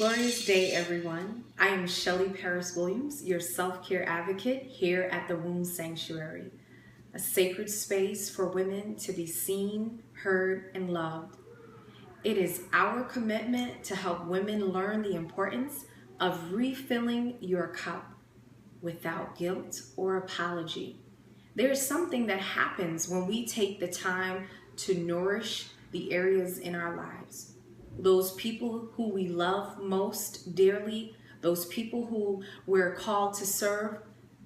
Glorious day, everyone. I am Shelly Paris Williams, your self-care advocate here at the Womb Sanctuary, a sacred space for women to be seen, heard, and loved. It is our commitment to help women learn the importance of refilling your cup without guilt or apology. There is something that happens when we take the time to nourish the areas in our lives. Those people who we love most dearly, those people who we're called to serve,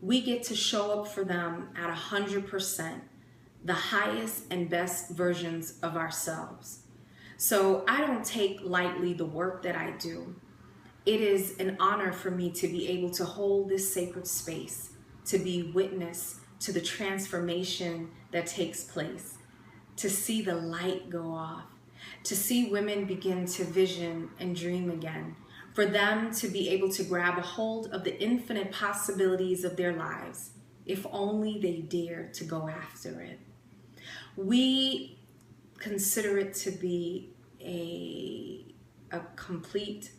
we get to show up for them at 100%, the highest and best versions of ourselves. So I don't take lightly the work that I do. It is an honor for me to be able to hold this sacred space, to be witness to the transformation that takes place, to see the light go off, to see women begin to vision and dream again, for them to be able to grab a hold of the infinite possibilities of their lives, if only they dare to go after it. We consider it to be a complete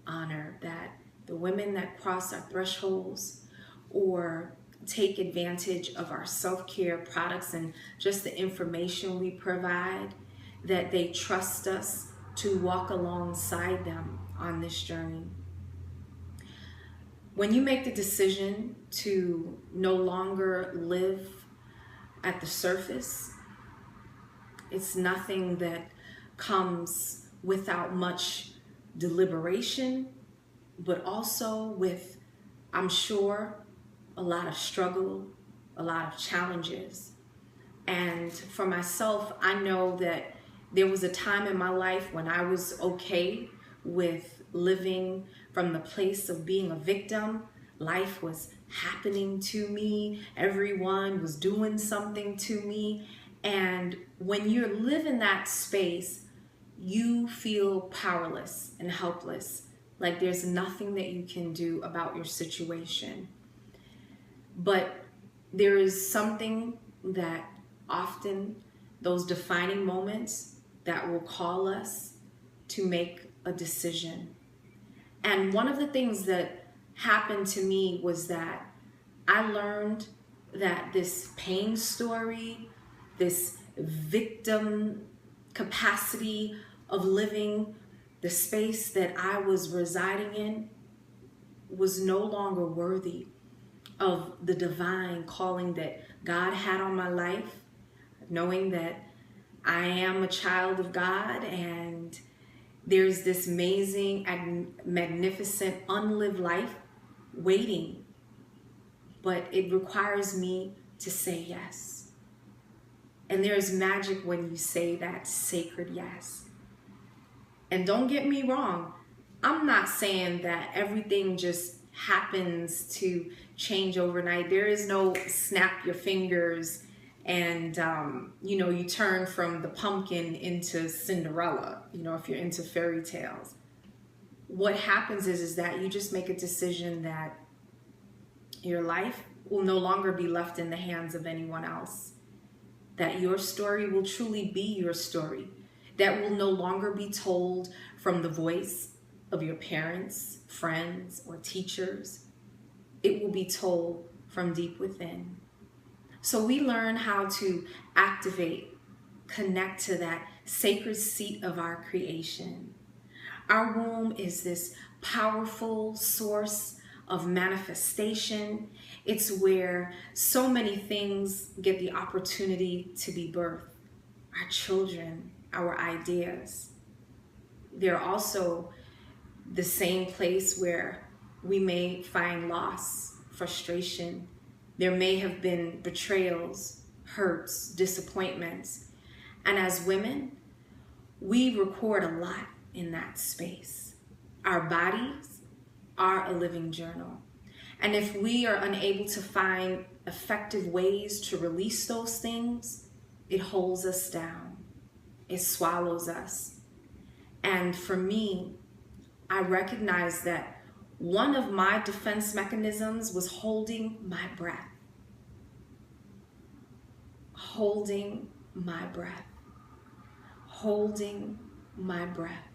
honor that the women that cross our thresholds or take advantage of our self-care products and just the information we provide, that they trust us to walk alongside them on this journey. When you make the decision to no longer live at the surface, it's nothing that comes without much deliberation, but also with, I'm sure, a lot of struggle, a lot of challenges. And for myself, I know that there was a time in my life when I was okay with living from the place of being a victim. Life was happening to me. Everyone was doing something to me. And when you live in that space, you feel powerless and helpless, like there's nothing that you can do about your situation. But there is something that often, those defining moments that will call us to make a decision. And one of the things that happened to me was that I learned that this pain story, this victim capacity of living, the space that I was residing in, was no longer worthy of the divine calling that God had on my life, knowing that I am a child of God and there's this amazing, magnificent, unlived life waiting, but it requires me to say yes. And there's magic when you say that sacred yes. And don't get me wrong, I'm not saying that everything just happens to change overnight. There is no snap your fingers and you turn from the pumpkin into Cinderella, if you're into fairy tales. What happens is that you just make a decision that your life will no longer be left in the hands of anyone else, that your story will truly be your story, that will no longer be told from the voice of your parents, friends, or teachers. It will be told from deep within. So we learn how to activate, connect to that sacred seat of our creation. Our womb is this powerful source of manifestation. It's where so many things get the opportunity to be birthed. Our children, our ideas. They're also the same place where we may find loss, frustration. There may have been betrayals, hurts, disappointments. And as women, we record a lot in that space. Our bodies are a living journal. And if we are unable to find effective ways to release those things, it holds us down. It swallows us. And for me, I recognize that one of my defense mechanisms was holding my breath. Holding my breath. Holding my breath.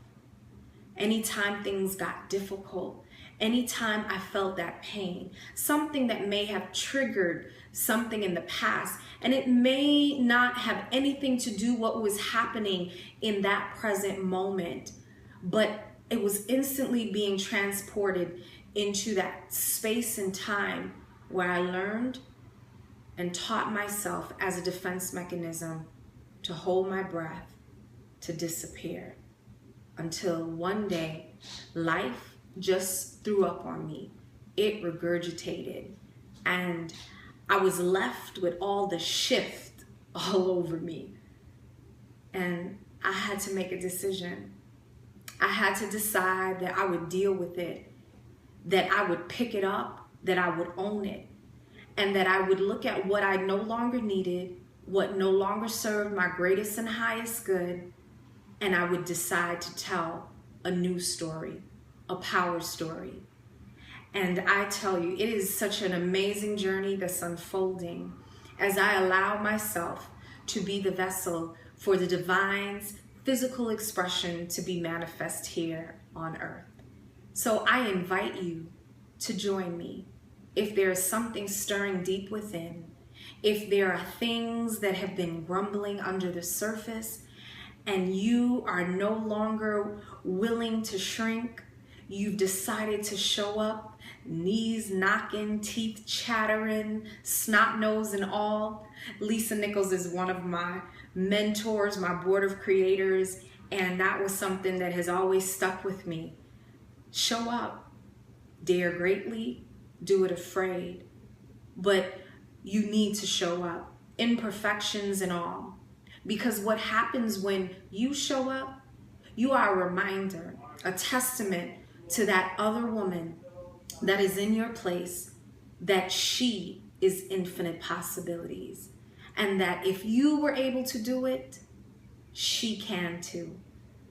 anytime things got difficult, anytime I felt that pain, something that may have triggered something in the past, and it may not have anything to do what was happening in that present moment, but it was instantly being transported into that space and time where I learned and taught myself as a defense mechanism to hold my breath, to disappear, until one day life just threw up on me. It regurgitated, and I was left with all the shift all over me. And I had to make a decision. I had to decide that I would deal with it, that I would pick it up, that I would own it, and that I would look at what I no longer needed, what no longer served my greatest and highest good, and I would decide to tell a new story, a power story. And I tell you, it is such an amazing journey that's unfolding as I allow myself to be the vessel for the divine's physical expression to be manifest here on earth. So I invite you to join me. If there is something stirring deep within, if there are things that have been grumbling under the surface, and you are no longer willing to shrink, you've decided to show up, knees knocking, teeth chattering, snot nose and all. Lisa Nichols is one of my mentors, my board of creators, and that was something that has always stuck with me. Show up, dare greatly, do it afraid, but you need to show up, imperfections and all. Because what happens when you show up, you are a reminder, a testament to that other woman that is in your place, that she is infinite possibilities. And that if you were able to do it, she can too.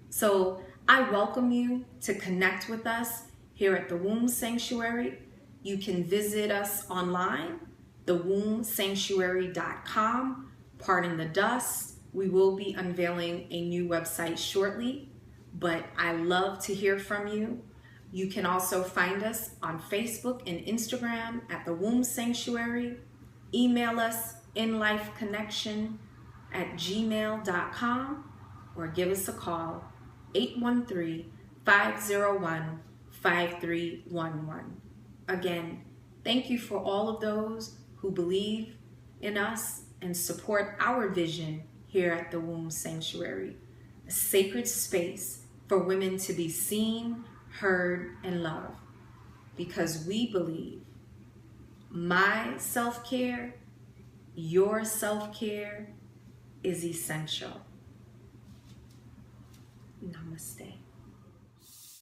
So I welcome you to connect with us here at the Womb Sanctuary. You can visit us online, thewombsanctuary.com. Pardon the dust. We will be unveiling a new website shortly, but I love to hear from you. You can also find us on Facebook and Instagram at the Womb Sanctuary. Email us inlifeconnection@gmail.com or give us a call, 813-501-5311. Again, thank you for all of those who believe in us and support our vision here at the Womb Sanctuary, a sacred space for women to be seen, heard, and loved, because we believe my self-care, your self-care is essential. Namaste.